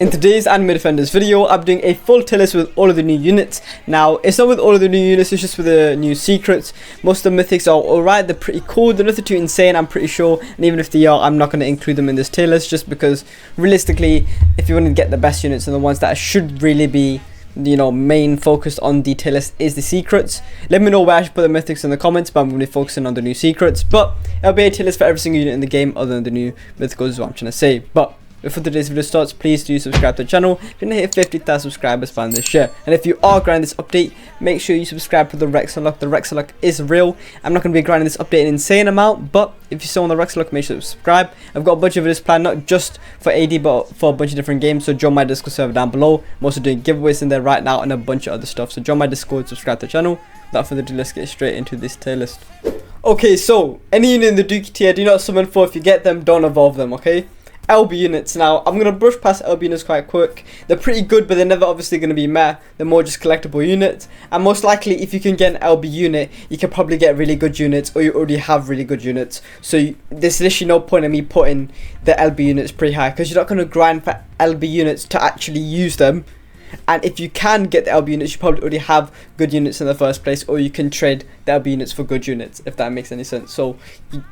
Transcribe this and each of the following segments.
In today's Anime Defenders video, I'm doing a full tier list with all of the new units. Now, it's not with all of the new units, it's just with the new secrets. Most of the mythics are alright, they're pretty cool, they're nothing too insane, I'm pretty sure. And even if they are, I'm not going to include them in this tier list, just because, realistically, if you want to get the best units and the ones that should really be, you know, main focused on the tier list is the secrets. Let me know where I should put the mythics in the comments, but I'm going to be focusing on the new secrets. But it'll be a tier list for every single unit in the game other than the new mythicals, is what I'm trying to say. But before today's video starts, please do subscribe to the channel. If you're gonna hit 50,000 subscribers, find this share. And if you are grinding this update, make sure you subscribe to the Rexalock. The Rexalock is real. I'm not gonna be grinding this update an insane amount, but if you're still on the Rexalock, make sure to subscribe. I've got a bunch of videos planned, not just for AD, but for a bunch of different games. So join my Discord server down below. I'm also doing giveaways in there right now and a bunch of other stuff. So join my Discord, subscribe to the channel. Without further ado, let's get straight into this tier list. Okay, so any unit in the Dookie tier, do not summon for. If you get them, don't evolve them, okay? LB units. Now, I'm going to brush past LB units quite quick. They're pretty good, but they're never obviously going to be meh. They're more just collectible units. And most likely, if you can get an LB unit, you can probably get really good units, or you already have really good units. So there's literally no point in me putting the LB units pretty high, because you're not going to grind for LB units to actually use them. And if you can get the LB units, you probably already have good units in the first place, or you can trade the LB units for good units, if that makes any sense. So the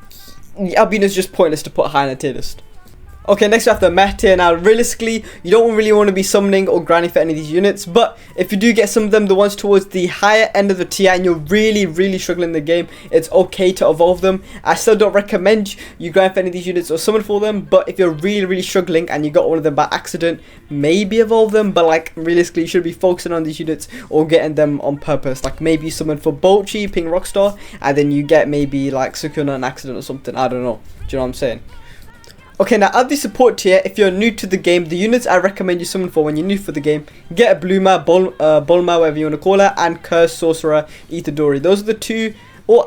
LB units is just pointless to put high in a tier list. Okay, next we have the meh tier. Now, realistically, you don't really want to be summoning or grinding for any of these units, but if you do get some of them, the ones towards the higher end of the tier, and you're really struggling in the game, it's okay to evolve them. I still don't recommend you grind for any of these units or summon for them, but if you're really struggling and you got one of them by accident, maybe evolve them. But like, realistically, you should be focusing on these units or getting them on purpose. Like, maybe you summon for Bolchi, Ping Rockstar, and then you get maybe like Sukuna on accident or something. I don't know. Do you know what I'm saying? Okay, now at the support tier, if you're new to the game, the units I recommend you summon for when you're new for the game, get a Bloomer, Bulma, whatever you want to call her, and Curse, Sorcerer, Itadori. Those are the two,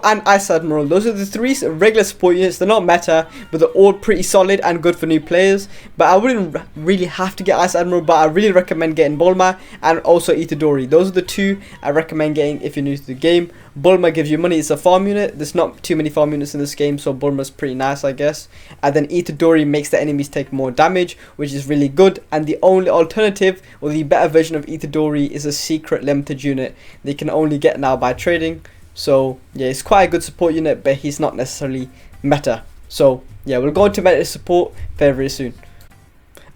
and Ice Admiral. Those are the three regular support units. They're not meta, but they're all pretty solid and good for new players. But I wouldn't really have to get Ice Admiral, but I really recommend getting Bulma and also Itadori. Those are the two I recommend getting if you're new to the game. Bulma gives you money, it's a farm unit. There's not too many farm units in this game, so Bulma's pretty nice, I guess. And then Itadori makes the enemies take more damage, which is really good. And the only alternative, or the better version of Itadori, is a secret limited unit they can only get now by trading. So yeah, it's quite a good support unit, but he's not necessarily meta. So yeah, we'll go into meta support very soon.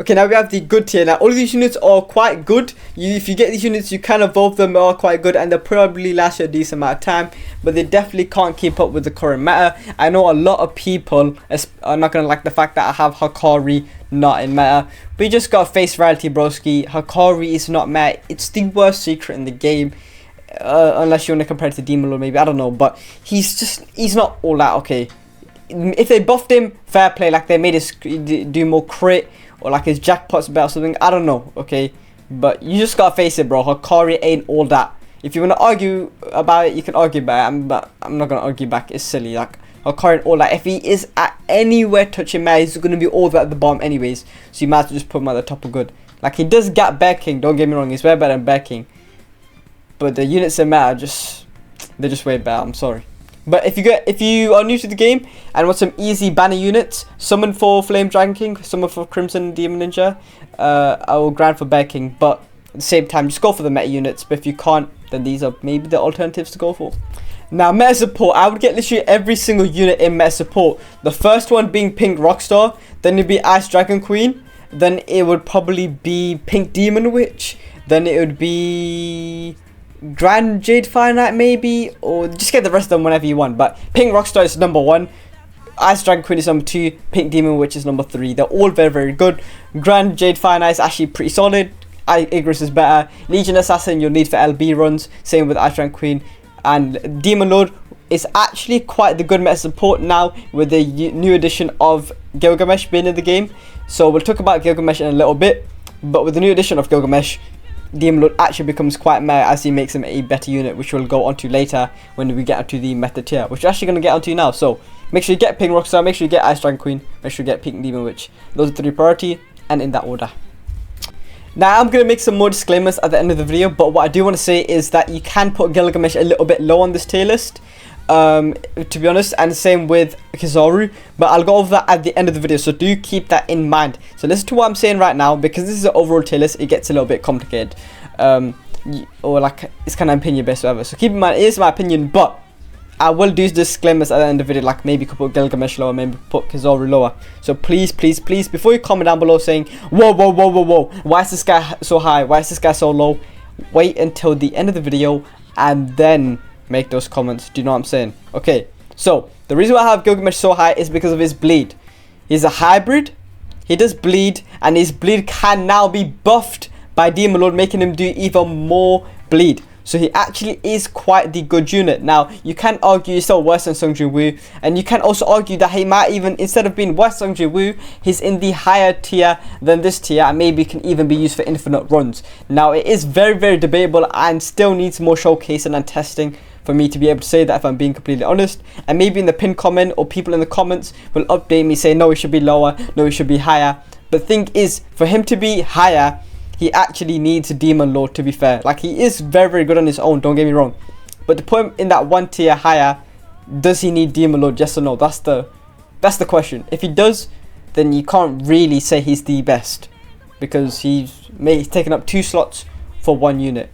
Okay, now we have the good tier. Now all of these units are quite good. If you get these units, you can evolve them. They are quite good, and they'll probably last you a decent amount of time, but they definitely can't keep up with the current meta. I know a lot of people are not gonna like the fact that I have Hakari not in meta, but you just gotta face reality, broski. Hakari is not meta. It's the worst secret in the game. Unless you want to compare it to Demon Lord, maybe, I don't know, but he's not all that okay. If they buffed him, fair play, like they made him do more crit, or like his jackpots better or something, I don't know, okay, but you just gotta face it, bro. Hakari ain't all that. If you want to argue about it, you can argue about it, but I'm not gonna argue back. It's silly. Like, Hakari ain't all that. If he is at anywhere touching meta, he's gonna be all that at the bottom anyways, so you might as well just put him at the top of good. Like, he does get Bear King, don't get me wrong, he's way better than Bear King, but the units in meta they're just way better. I'm sorry. But if you are new to the game and want some easy banner units, summon for Flame Dragon King, summon for Crimson Demon Ninja, I will grind for Bear King, but at the same time just go for the meta units. But if you can't, then these are maybe the alternatives to go for. Now, meta support, I would get literally every single unit in meta support. The first one being Pink Rockstar, then it'd be Ice Dragon Queen, then it would probably be Pink Demon Witch, then it would be Grand Jade Fire Knight maybe, or just get the rest of them whenever you want. But Pink Rockstar is number 1, Ice Dragon Queen is number 2, Pink Demon Witch is number 3. They're all very good. Grand Jade Fire Knight is actually pretty solid. Igris is better. Legion Assassin you'll need for LB runs, same with Ice Dragon Queen. And Demon Lord is actually quite the good meta support now with the new addition of Gilgamesh being in the game. So we'll talk about Gilgamesh in a little bit, but with the new addition of Gilgamesh, Demon Lord actually becomes quite meta as he makes him a better unit, which we'll go onto later when we get onto the meta tier, which we're actually going to get onto now. So make sure you get Pink Rockstar, make sure you get Ice Dragon Queen, make sure you get Pink Demon Witch. Those are 3 priority, and in that order. Now I'm going to make some more disclaimers at the end of the video, but what I do want to say is that you can put Gilgamesh a little bit low on this tier list. to be honest, and same with Kizaru, but I'll go over that at the end of the video, so do keep that in mind. So listen to what I'm saying right now, because this is an overall tier list. It gets a little bit complicated, or like it's kind of opinion based, whatever. So keep in mind, it is my opinion, but I will do disclaimers at the end of the video, like maybe you could put Gilgamesh lower, maybe put Kizaru lower. So please, please, please, before you comment down below saying, whoa, whoa, whoa, whoa, whoa, why is this guy so high? Why is this guy so low? Wait until the end of the video and then make those comments. Do you know what I'm saying? Okay, so the reason why I have Gilgamesh so high is because of his bleed. He's a hybrid, he does bleed, and his bleed can now be buffed by Demon Lord, making him do even more bleed. So he actually is quite the good unit. Now, you can argue he's still worse than Sung Jin Woo, and you can also argue that he might even, instead of being worse than Sung Jin Woo, he's in the higher tier than this tier, and maybe can even be used for infinite runs. Now, it is very, very debatable and still needs more showcasing and testing for me to be able to say that, if I'm being completely honest. And maybe in the pinned comment, or people in the comments will update me, say no, it should be lower, no, it should be higher. But the thing is, for him to be higher, he actually needs a Demon Lord, to be fair. Like, he is very, very good on his own, don't get me wrong. But to put him in that one tier higher, does he need Demon Lord, yes or no? That's the question. If he does, then you can't really say he's the best, because he's taken up 2 slots for 1 unit.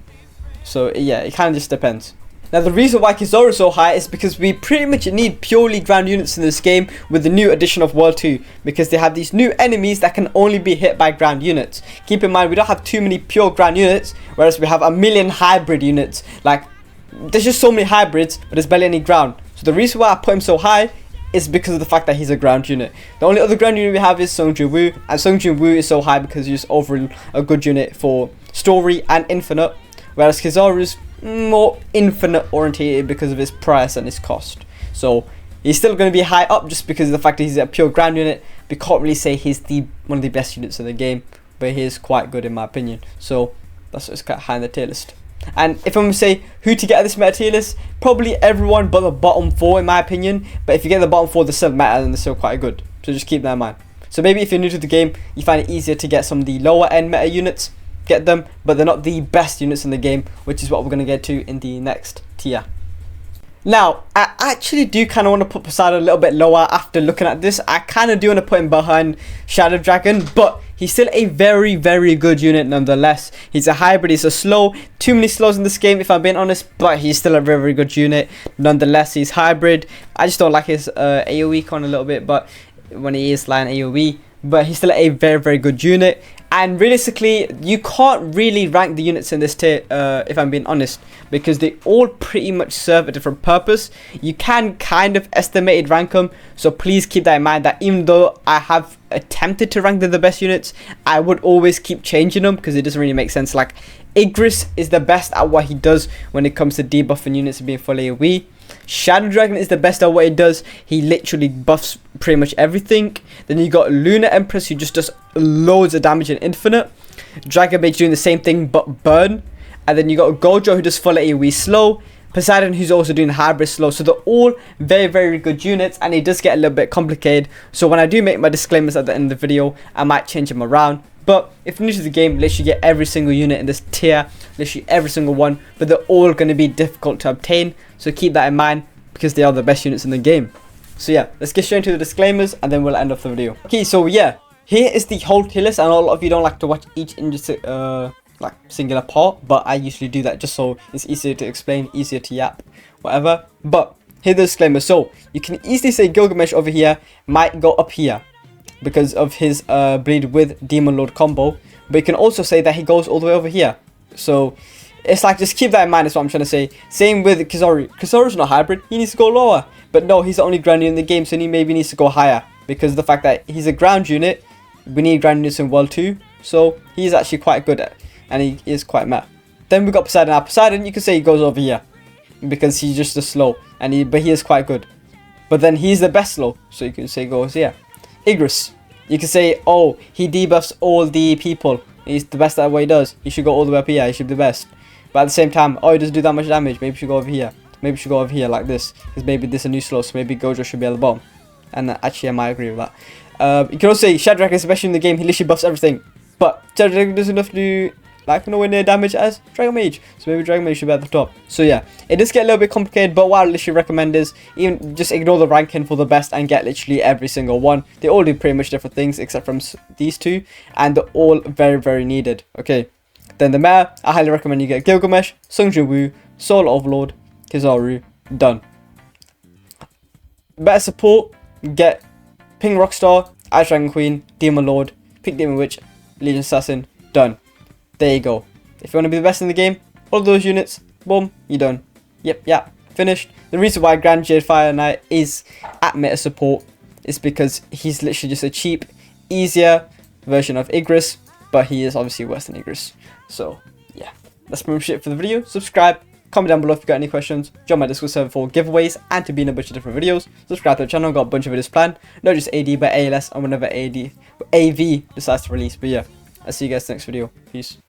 So yeah, it kind of just depends. Now, the reason why Kizaru is so high is because we pretty much need purely ground units in this game with the new addition of World 2, because they have these new enemies that can only be hit by ground units. Keep in mind, we don't have too many pure ground units, whereas we have a million hybrid units. Like, there's just so many hybrids, but there's barely any ground. So the reason why I put him so high is because of the fact that he's a ground unit. The only other ground unit we have is Sung Jin Woo, and Sung Jin Woo is so high because he's overall a good unit for story and infinite, whereas Kizaru is more infinite orientated because of his price and his cost. So he's still going to be high up just because of the fact that he's a pure ground unit. We can't really say he's one of the best units in the game, but he is quite good in my opinion. So that's what's quite high in the tier list. And if I'm going to say who to get at this meta tier list, probably everyone but the bottom 4 in my opinion. But if you get the bottom 4, they're still meta and they're still quite good. So just keep that in mind. So maybe if you're new to the game, you find it easier to get some of the lower end meta units. Get them, but they're not the best units in the game, which is what we're going to get to in the next tier. Now, I actually do kind of want to put Poseidon a little bit lower after looking at this. I kind of do want to put him behind Shadow Dragon, but he's still a very, very good unit nonetheless. He's a hybrid, he's a slow, too many slows in this game if I'm being honest, but he's still a very, very good unit nonetheless. He's hybrid. I just don't like his AoE con a little bit, but when he is flying AoE, but he's still a very, very good unit. And realistically, you can't really rank the units in this tier, if I'm being honest, because they all pretty much serve a different purpose. You can kind of estimated rank them, so please keep that in mind, that even though I have attempted to rank the best units, I would always keep changing them because it doesn't really make sense. Like, Igris is the best at what he does when it comes to debuffing units and being full AoE. Shadow Dragon is the best at what he does. He literally buffs pretty much everything. Then you got Lunar Empress, who just does loads of damage in infinite. Dragon Mage doing the same thing but burn. And then you got Gojo, who does full AoE slow. Poseidon, who's also doing hybrid slow. So they're all very, very good units, and it does get a little bit complicated. So when I do make my disclaimers at the end of the video, I might change them around. But if you're new to the game, literally get every single unit in this tier, literally every single one, but they're all going to be difficult to obtain, so keep that in mind because they are the best units in the game. So yeah, let's get straight into the disclaimers and then we'll end off the video. Okay, so yeah, here is the whole tier list, and a lot of you don't like to watch each like singular part, but I usually do that just so it's easier to explain, easier to yap, whatever. But here's the disclaimer. So you can easily say Gilgamesh over here might go up here because of his bleed with Demon Lord combo, but you can also say that he goes all the way over here. So it's like, just keep that in mind, is what I'm trying to say. Same with Kizaru. Kizaru's not hybrid, he needs to go lower, but no, he's the only ground unit in the game, so he maybe needs to go higher because of the fact that he's a ground unit. We need ground units in World 2, so he's actually quite good at, and he is quite mad. Then we got Poseidon. Now Poseidon, you can say he goes over here because he's just a slow, and but he is quite good. But then he's the best slow, so you can say he goes here. Igris, you can say, oh, he debuffs all the people, he's the best at what he does, he should go all the way up here, he should be the best. But at the same time, oh, he doesn't do that much damage, maybe he should go over here, maybe he should go over here like this, because maybe this is a new slow, so maybe Gojo should be at the bottom. And actually I might agree with that. You can also say Shadrach, especially in the game, he literally buffs everything, but Shadrach doesn't have to do like nowhere near damage as Dragon Mage. So maybe Dragon Mage should be at the top. So yeah, it does get a little bit complicated, but what I literally recommend is even just ignore the ranking for the best and get literally every single one. They all do pretty much different things except from these two, and they're all very, very needed. Okay, then the meta, I highly recommend you get Gilgamesh, Sung Jin Woo, Soul Overlord, Kizaru, done. Better support, get Ping Rockstar, Ice Dragon Queen, Demon Lord, Pink Demon Witch, Legion Assassin, done. There you go. If you want to be the best in the game, all of those units, boom, you're done. Yep, yeah, finished. The reason why Grand Jade Fire Knight is at meta support is because he's literally just a cheap, easier version of Igris, but he is obviously worse than Igris. So yeah, that's pretty much it for the video. Subscribe, comment down below if you got any questions, join my Discord server for giveaways and to be in a bunch of different videos. Subscribe to the channel, got a bunch of videos planned, not just AD but ALS and whenever AV decides to release. But yeah, I'll see you guys next video. Peace.